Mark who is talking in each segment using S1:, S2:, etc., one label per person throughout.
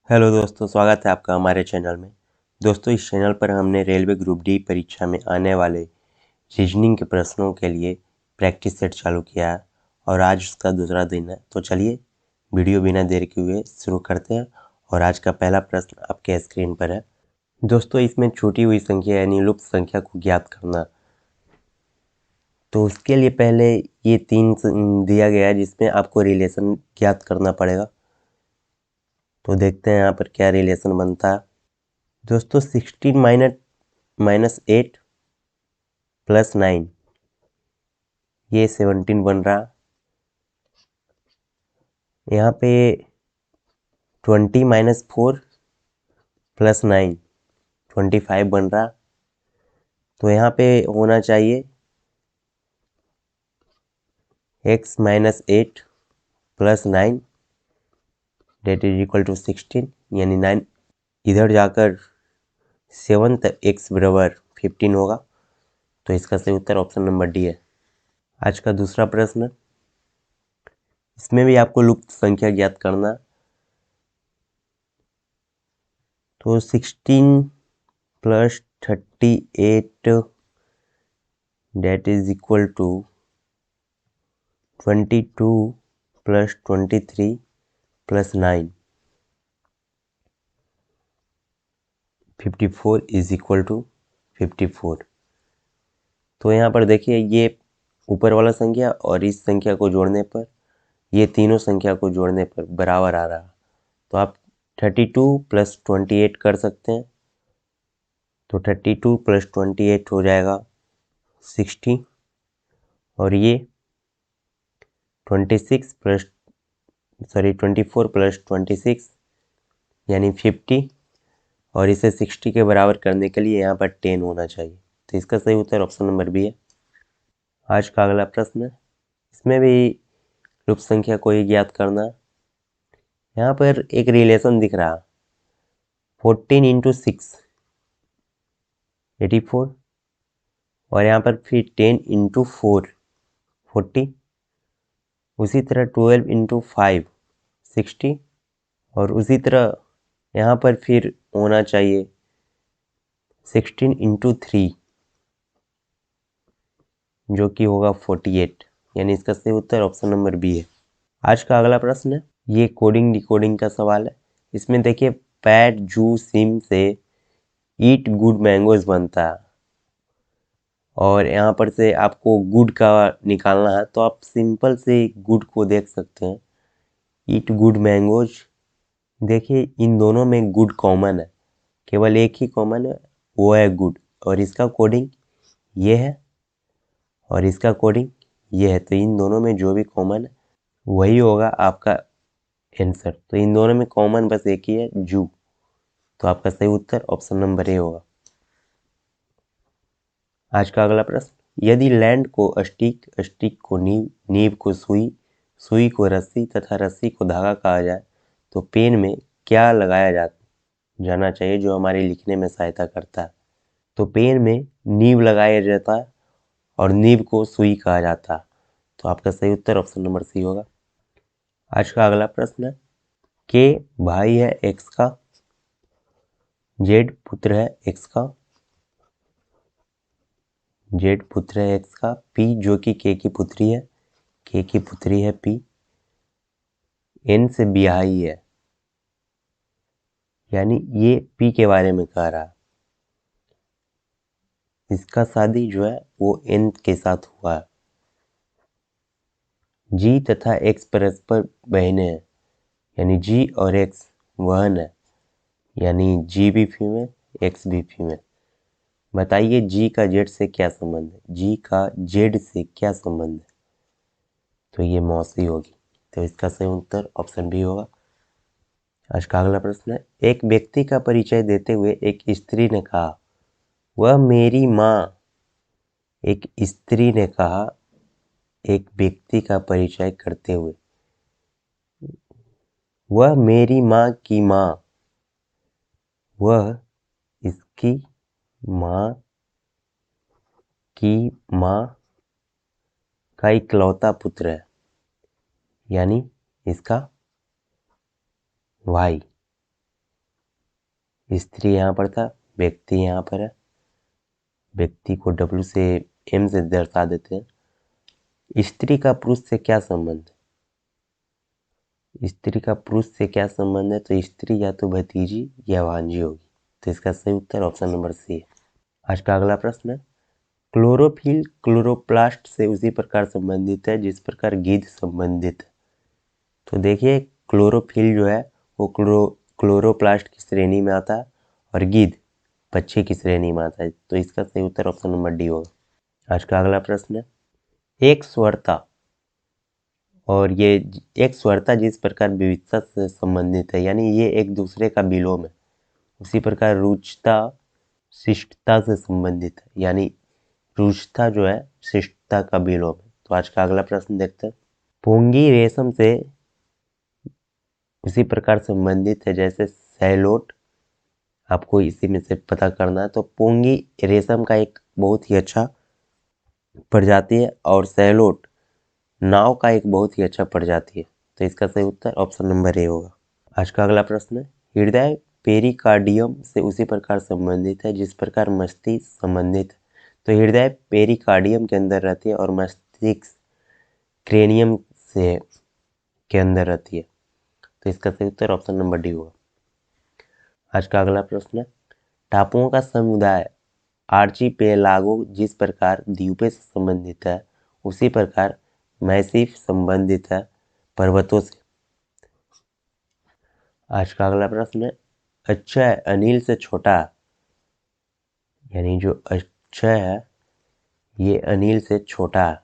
S1: Hello दोस्तों, स्वागत है आपका हमारे चैनल में। दोस्तों, इस चैनल पर हमने रेलवे ग्रुप डी परीक्षा में आने वाले रीजनिंग के प्रश्नों के लिए प्रैक्टिस सेट चालू किया है और आज उसका दूसरा दिन है। तो चलिए वीडियो बिना देर किए हुए शुरू करते हैं। और आज का पहला प्रश्न आपके स्क्रीन पर है। दोस्तों, इसमें छूटी हुई संख्या यानी लुप्त संख्या को ज्ञात करना। तो उसके लिए पहले ये 3 दिया गया है जिसमें आपको रिलेशन ज्ञात करना पड़ेगा। तो देखते हैं यहाँ पर क्या रिलेशन बनता है। दोस्तों, 16 माइनस 8 प्लस 9 ये 17 बन रहा। यहाँ पे 20 माइनस 4 प्लस 9 25 बन रहा। तो यहाँ पे होना चाहिए x minus 8 plus 9 that is equal to 16, यानी 9 इधर जाकर 7 x बराबर 15 होगा। तो इसका सही उत्तर ऑप्शन नंबर डी है। आज का दूसरा प्रश्न, इसमें भी आपको लुप्त संख्या ज्ञात करना। तो 16 plus 38 that is equal to 22 plus 23 plus 9 54 is equal to 54। तो यहाँ पर देखिए, ये ऊपर वाला संख्या और इस संख्या को जोड़ने पर, ये तीनों संख्या को जोड़ने पर बराबर आ रहा। तो आप 32 प्लस 28 कर सकते हैं। तो 32 प्लस 28 हो जाएगा 60, और ये 24 प्लस 26 यानी 50, और इसे 60 के बराबर करने के लिए यहाँ पर 10 होना चाहिए। तो इसका सही उत्तर ऑप्शन नंबर बी है। आज का अगला प्रश्न, इसमें भी लुप्त संख्या को ही ज्ञात करना। यहाँ पर एक रिलेशन दिख रहा, 14 इंटू 6 84, और यहाँ पर फिर 10 इंटू 4 40, उसी तरह 12 इंटू 5 60, और उसी तरह यहाँ पर फिर होना चाहिए 16 इंटू 3 जो कि होगा 48, यानी इसका सही उत्तर ऑप्शन नंबर बी है। आज का अगला प्रश्न है, ये कोडिंग डिकोडिंग का सवाल है। इसमें देखिए, पैट जू सिम से ईट गुड मैंगोज बनता है, और यहाँ पर से आपको गुड का निकालना है। तो आप सिंपल से गुड को देख सकते हैं, ईट गुड मैंगोज। देखिए, इन दोनों में गुड कॉमन है, केवल एक ही कॉमन है, वो है गुड। और इसका कोडिंग ये है, और इसका कोडिंग ये है। तो इन दोनों में जो भी कॉमन है वही होगा आपका आंसर। तो इन दोनों में कॉमन बस एक ही है, जू। तो आपका सही उत्तर ऑप्शन नंबर ए होगा। आज का अगला प्रश्न, यदि लैंड को स्टिक, स्टिक को नीव, नीव को सुई, सुई को रस्सी तथा रस्सी को धागा कहा जाए तो पेन में क्या लगाया जाना चाहिए जो हमारे लिखने में सहायता करता है। तो पेन में नीव लगाया जाता है और नीव को सुई कहा जाता है। तो आपका सही उत्तर ऑप्शन नंबर सी होगा। आज का अगला प्रश्न है, के भाई है एक्स का, जेड पुत्र है एक्स का, जेड पुत्र है एक्स का, पी जो कि के की पुत्री है, के की पुत्री है पी, एन से ब्याही है, यानी ये पी के बारे में कह रहा है। इसका शादी जो है वो एन के साथ हुआ है। जी तथा एक्स परस्पर बहने हैं, यानी जी और एक्स वहन है, यानी जी भी फीमेल एक्स भी फीमेल। बताइए जी का जेड से क्या संबंध है, जी का जेड से क्या संबंध है। तो ये मौसी होगी। तो इसका सही उत्तर ऑप्शन बी होगा। आज का अगला प्रश्न है, एक व्यक्ति का परिचय देते हुए एक स्त्री ने कहा वह मेरी माँ। एक स्त्री ने कहा एक व्यक्ति का परिचय करते हुए, वह मेरी माँ की माँ, वह इसकी माँ की माँ का इकलौता पुत्र है, यानी इसका भाई। स्त्री यहाँ पर था, व्यक्ति यहाँ पर है, व्यक्ति को W से M से दर्शा देते हैं। स्त्री का पुरुष से क्या संबंध है? स्त्री का पुरुष से क्या संबंध है? तो स्त्री या तो भतीजी या भांजी होगी। तो इसका सही उत्तर ऑप्शन नंबर सी है। आज का अगला प्रश्न है, क्लोरोफिल क्लोरोप्लास्ट से उसी प्रकार संबंधित है जिस प्रकार गिद्ध संबंधित है। तो देखिए, क्लोरोफिल जो है वो क्लोरोप्लास्ट की श्रेणी में आता है और गिद्ध पक्षी की श्रेणी में आता है। तो इसका सही उत्तर ऑप्शन नंबर डी होगा। आज का अगला प्रश्न है, एक स्वरता, और ये एक स्वरता जिस प्रकार विविधता से संबंधित है, यानी ये एक दूसरे का विलोम है, उसी प्रकार रुचिता शिष्टता से संबंधित है, यानी रुचिता जो है शिष्टता का विलोम है। तो आज का अगला प्रश्न देखते हैं, पोंगी रेशम से उसी प्रकार संबंधित है जैसे सैलोट, आपको इसी में से पता करना है। तो पोंगी रेशम का एक बहुत ही अच्छा प्रजाति है और सैलोट नाव का एक बहुत ही अच्छा प्रजाति है। तो इसका सही उत्तर ऑप्शन नंबर ए होगा। आज का अगला प्रश्न है, हृदय पेरिकार्डियम से उसी प्रकार संबंधित है जिस प्रकार मस्तिष्क संबंधित है। तो हृदय पेरिकार्डियम के अंदर रहती है और मस्तिष्क क्रेनियम से के अंदर रहती है। तो इसका सही उत्तर ऑप्शन नंबर डी होगा। आज का अगला प्रश्न है, टापुओं का समुदाय आर्चिपेलागो जिस प्रकार द्वीपों से संबंधित है उसी प्रकार मैसिफ संबंधित है पर्वतों से। आज का अगला प्रश्न है, अक्षय अनिल से छोटा, यानी जो अक्षय है ये अनिल से छोटा है।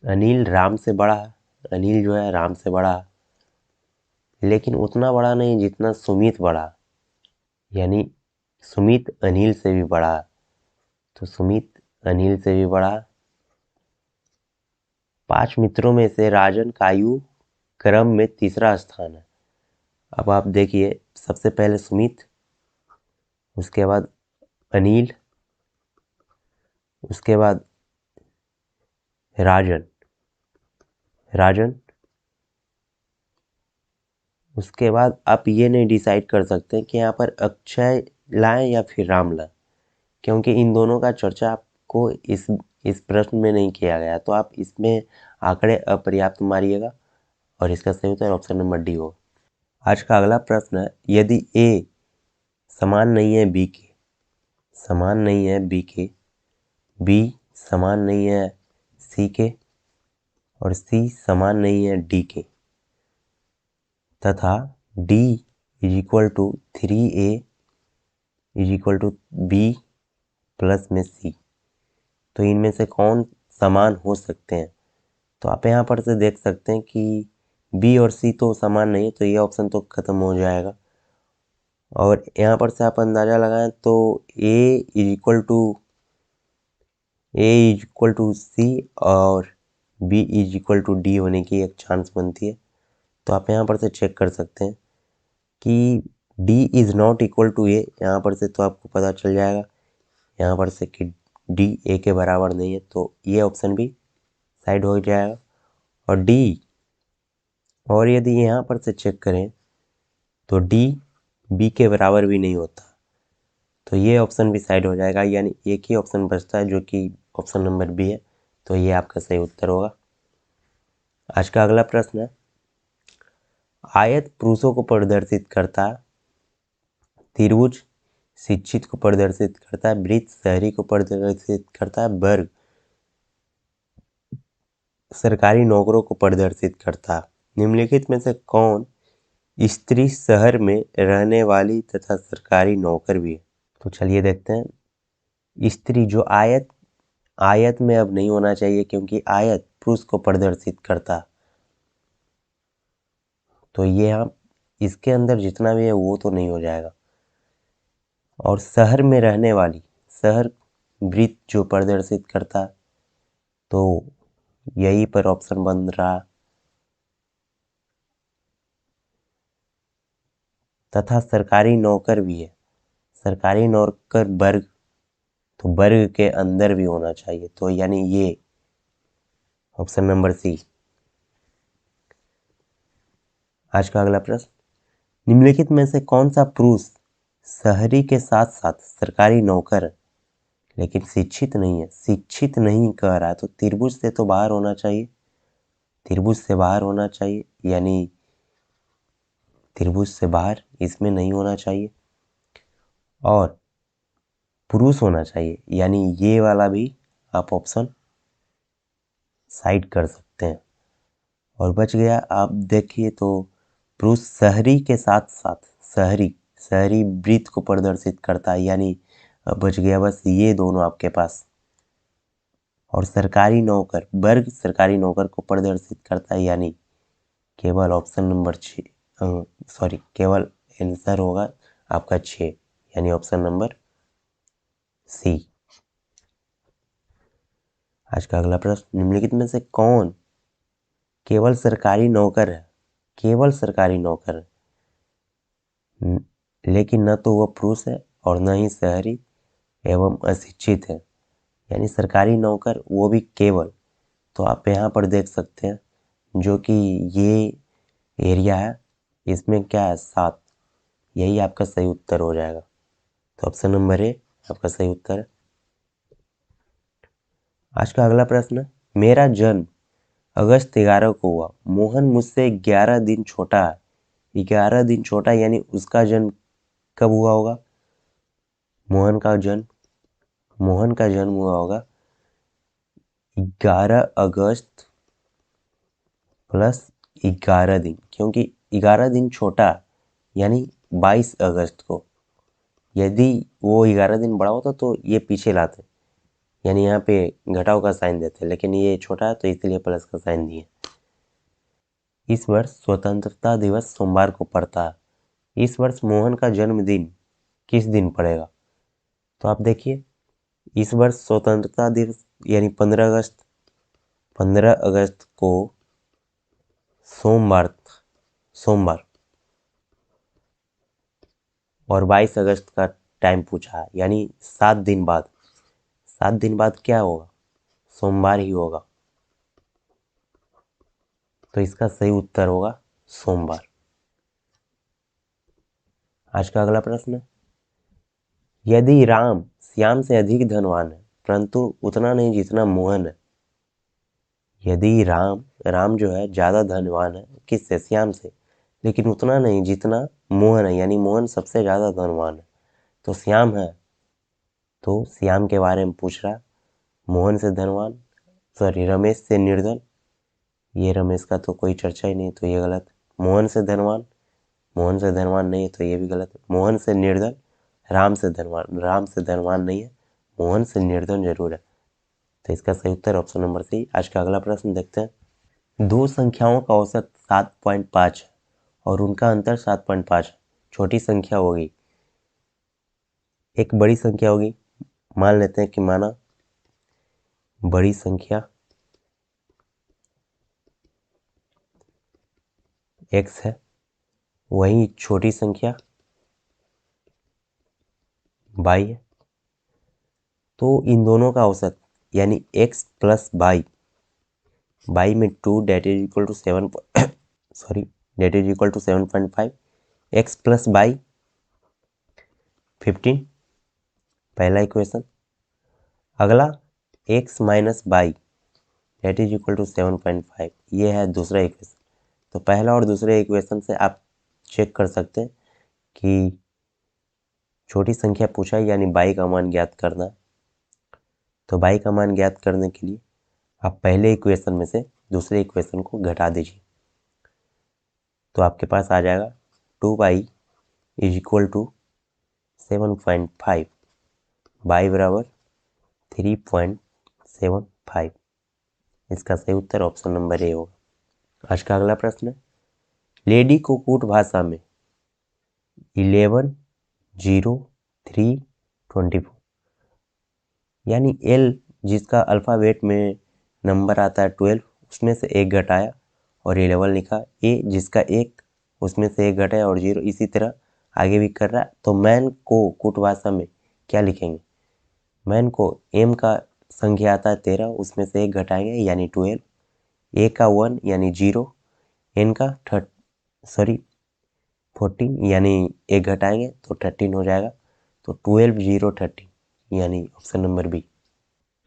S1: अनिल राम से बड़ा है, अनिल जो है राम से बड़ा है, लेकिन उतना बड़ा नहीं जितना सुमित बड़ा है, यानी सुमित अनिल से भी बड़ा है। तो सुमित अनिल से भी बड़ा है। 5 मित्रों में से राजन का आयु क्रम में तीसरा स्थान है। अब आप देखिए, सबसे पहले सुमित, उसके बाद अनिल, उसके बाद राजन, उसके बाद आप ये नहीं डिसाइड कर सकते कि यहाँ पर अक्षय लाएं या फिर राम लाएं, क्योंकि इन दोनों का चर्चा आपको इस प्रश्न में नहीं किया गया। तो आप इसमें आंकड़े अपर्याप्त मारिएगा और इसका सही उत्तर ऑप्शन नंबर डी हो। आज का अगला प्रश्न है, यदि ए समान नहीं है बी के, समान नहीं है बी के, बी समान नहीं है सी के और सी समान नहीं है डी के, तथा D is equal to 3A is equal to B plus में सी, तो इनमें से कौन समान हो सकते हैं? तो आप यहाँ पर से देख सकते हैं कि बी और सी तो समान नहीं है, तो ये ऑप्शन तो खत्म हो जाएगा। और यहाँ पर से आप अंदाज़ा लगाएं तो A is equal to C और B is equal to D होने की एक चांस बनती है। तो आप यहाँ पर से चेक कर सकते हैं कि D is not equal to A, यहाँ पर से तो आपको पता चल जाएगा यहाँ पर से कि डी ए के बराबर नहीं है, तो ये ऑप्शन भी साइड हो जाएगा। और डी, और यदि यहाँ पर से चेक करें तो डी बी के बराबर भी नहीं होता, तो ये ऑप्शन भी साइड हो जाएगा, यानी एक ही ऑप्शन बचता है जो कि ऑप्शन नंबर बी है। तो ये आपका सही उत्तर होगा। आज का अगला प्रश्न है, आयत पुरुषों को प्रदर्शित करता है, त्रिभुज शिक्षित को प्रदर्शित करता है, वृत्त शहरी को प्रदर्शित करता है, वर्ग सरकारी नौकरों को प्रदर्शित करता है। निम्नलिखित में से कौन स्त्री शहर में रहने वाली तथा सरकारी नौकर भी है? तो चलिए देखते हैं। स्त्री जो आयत में अब नहीं होना चाहिए क्योंकि आयत पुरुष को प्रदर्शित करता, तो ये हम इसके अंदर जितना भी है वो तो नहीं हो जाएगा। और शहर में रहने वाली, शहर वृत्त जो प्रदर्शित करता, तो यही पर ऑप्शन बन रहा। तथा सरकारी नौकर भी है, सरकारी नौकर वर्ग, तो वर्ग के अंदर भी होना चाहिए, तो यानी ये ऑप्शन नंबर सी। आज का अगला प्रश्न, निम्नलिखित में से कौन सा पुरुष शहरी के साथ साथ सरकारी नौकर है लेकिन शिक्षित नहीं है? शिक्षित नहीं कह रहा है तो त्रिभुज से तो बाहर होना चाहिए, त्रिभुज से बाहर होना चाहिए, यानी त्रिभुज से बाहर इसमें नहीं होना चाहिए। और पुरुष होना चाहिए, यानी ये वाला भी आप ऑप्शन साइड कर सकते हैं। और बच गया, आप देखिए तो पुरुष शहरी के साथ साथ, शहरी शहरी वृत्त को प्रदर्शित करता है, यानी बच गया बस ये दोनों आपके पास। और सरकारी नौकर, वर्ग सरकारी नौकर को प्रदर्शित करता है, यानी केवल ऑप्शन नंबर 6, सॉरी केवल आंसर होगा आपका 6, यानी ऑप्शन नंबर सी। आज का अगला प्रश्न, निम्नलिखित में से कौन केवल सरकारी नौकर है? केवल सरकारी नौकर है, लेकिन न तो वह पुरुष है और न ही शहरी एवं अशिक्षित है, यानी सरकारी नौकर वो भी केवल। तो आप यहाँ पर देख सकते हैं जो कि ये एरिया है, इसमें क्या है 7, यही आपका सही उत्तर हो जाएगा। तो ऑप्शन नंबर ए आपका सही उत्तर है। आज का अगला प्रश्न, मेरा जन्म अगस्त 11 को हुआ, मोहन मुझसे 11 दिन छोटा है। 11 दिन छोटा यानी उसका जन्म कब हुआ होगा? मोहन का जन्म हुआ होगा 11 अगस्त प्लस 11 दिन, क्योंकि 11 दिन छोटा यानी 22 अगस्त को। यदि वो 11 दिन बड़ा होता तो ये पीछे लाते, यानी यहाँ पे घटाव का साइन देते, लेकिन ये छोटा है तो इसलिए प्लस का साइन दिए। इस वर्ष स्वतंत्रता दिवस सोमवार को पड़ता है। इस वर्ष मोहन का जन्मदिन किस दिन पड़ेगा? तो आप देखिए, इस वर्ष स्वतंत्रता दिवस यानी 15 अगस्त को सोमवार और 22 अगस्त का टाइम पूछा है, यानी 7 दिन बाद। 7 दिन बाद क्या होगा? सोमवार ही होगा। तो इसका सही उत्तर होगा सोमवार। आज का अगला प्रश्न, यदि राम श्याम से अधिक धनवान है परंतु उतना नहीं जितना मोहन है। यदि राम जो है ज़्यादा धनवान है किससे? श्याम से, लेकिन उतना नहीं जितना मोहन है, यानी मोहन सबसे ज़्यादा धनवान है। तो श्याम है, तो श्याम के बारे में पूछ रहा, मोहन से धनवान, सॉरी रमेश से निर्धन, ये रमेश का तो कोई चर्चा ही नहीं, तो ये गलत। मोहन से धनवान नहीं है तो ये भी गलत। मोहन से निर्धन, राम से धनवान नहीं है, मोहन से निर्धन जरूर है। तो इसका सही उत्तर ऑप्शन नंबर सी। आज का अगला प्रश्न देखते हैं, दो संख्याओं का औसत 7.5 है और उनका अंतर 7.5 है। छोटी संख्या होगी, एक बड़ी संख्या होगी, मान लेते हैं कि माना बड़ी संख्या x है, वहीं छोटी संख्या y है। तो इन दोनों का औसत यानी x प्लस y में 2 that is equal to 7.5, x plus y 15, पहला इक्वेशन। अगला x minus y that is equal to 7.5, ये है दूसरा इक्वेशन। तो पहला और दूसरे इक्वेशन से आप चेक कर सकते हैं कि छोटी संख्या पूछा है, यानी y का मान ज्ञात करना है। तो y का मान ज्ञात करने के लिए आप पहले इक्वेशन में से दूसरे इक्वेशन को घटा दीजिए, तो आपके पास आ जाएगा 2y is equal to 7.5, y बराबर 3.75। इसका सही उत्तर ऑप्शन नंबर ए होगा। आज का अगला प्रश्न है, लेडी को कूट भाषा में 11-0-3-24, यानी L जिसका अल्फ़ाबेट में नंबर आता है 12, उसमें से एक घटाया और 11 लिखा। A जिसका एक, उसमें से एक घटाया और 0, इसी तरह आगे भी कर रहा है। तो मैन को कूट भाषा में क्या लिखेंगे? मैन को M का संख्या आता है 13, उसमें से एक घटाएंगे यानी 12, A का 1 यानी 0, N का 14 यानी एक घटाएंगे तो 13 हो जाएगा, तो 12 0 13 यानी ऑप्शन नंबर बी।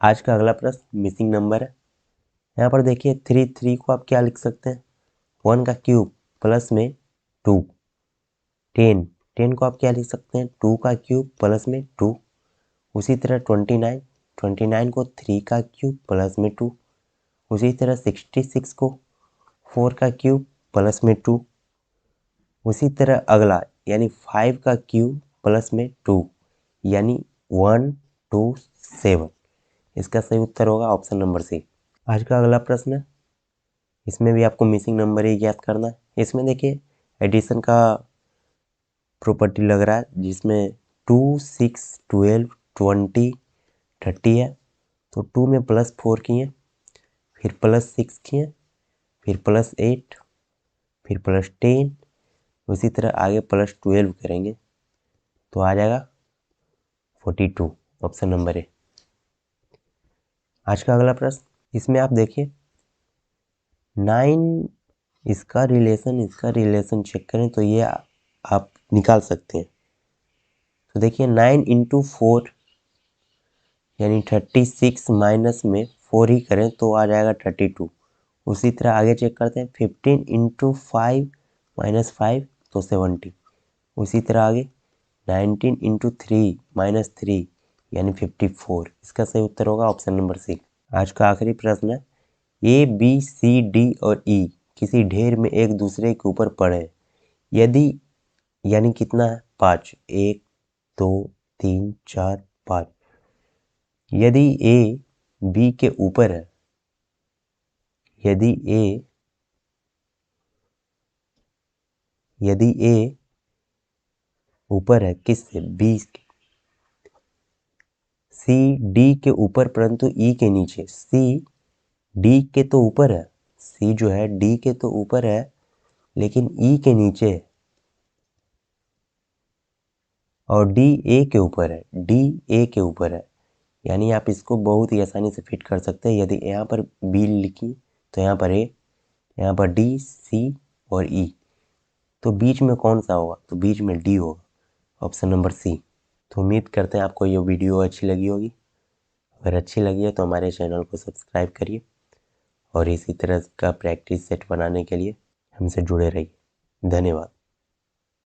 S1: आज का अगला प्रश्न मिसिंग नंबर है। यहाँ पर देखिए 3 को आप क्या लिख सकते हैं, 1 का क्यूब प्लस में 2। 10 को आप क्या लिख सकते हैं, 2 का क्यूब प्लस में 2। उसी तरह 29 को 3 का क्यूब प्लस में 2। उसी तरह 66 को 4 का क्यूब प्लस में 2। उसी तरह अगला यानी 5 का क्यूब प्लस में 2 यानी 1 2 7। इसका सही उत्तर होगा ऑप्शन नंबर सी। आज का अगला प्रश्न है, इसमें भी आपको मिसिंग नंबर ही ज्ञात करना है। इसमें देखिए एडिशन का प्रॉपर्टी लग रहा है, जिसमें 2 6 12 20 30 है। तो 2 में +4 किए, फिर +6 किए, फिर +8, फिर +10, उसी तरह आगे +12 करेंगे तो आ जाएगा 42, ऑप्शन नंबर ए। आज का अगला प्रश्न, इसमें आप देखिए 9 इसका रिलेशन चेक करें तो ये आप निकाल सकते हैं। तो देखिए 9 × 4 यानी 36 माइनस में 4 ही करें तो आ जाएगा 32। उसी तरह आगे चेक करते हैं 15 × 5 माइनस 5 तो 70। उसी तरह आगे 19 × 3 माइनस 3 यानी 54। इसका सही उत्तर होगा ऑप्शन नंबर सी। आज का आखिरी प्रश्न है, ए बी सी डी और ई किसी ढेर में एक दूसरे के ऊपर पड़े, यदि यानी कितना है 5, 1 2 3 4 5। यदि ए बी के ऊपर है, यदि ए ऊपर है किससे, बी के, सी डी के ऊपर परंतु ई के नीचे। सी डी के तो ऊपर है, सी जो है डी के तो ऊपर है लेकिन ई के नीचे है, और डी ए के ऊपर है, डी ए के ऊपर है। यानी आप इसको बहुत ही आसानी से फिट कर सकते हैं। यदि यहाँ पर बी लिखी तो यहाँ पर ए, यहाँ पर डी सी और ई, तो बीच में कौन सा होगा, तो बीच में डी होगा, ऑप्शन नंबर सी। तो उम्मीद करते हैं आपको ये वीडियो अच्छी लगी होगी। अगर अच्छी लगी है तो हमारे चैनल को सब्सक्राइब करिए और इसी तरह का प्रैक्टिस सेट बनाने के लिए हमसे जुड़े रहिए। धन्यवाद।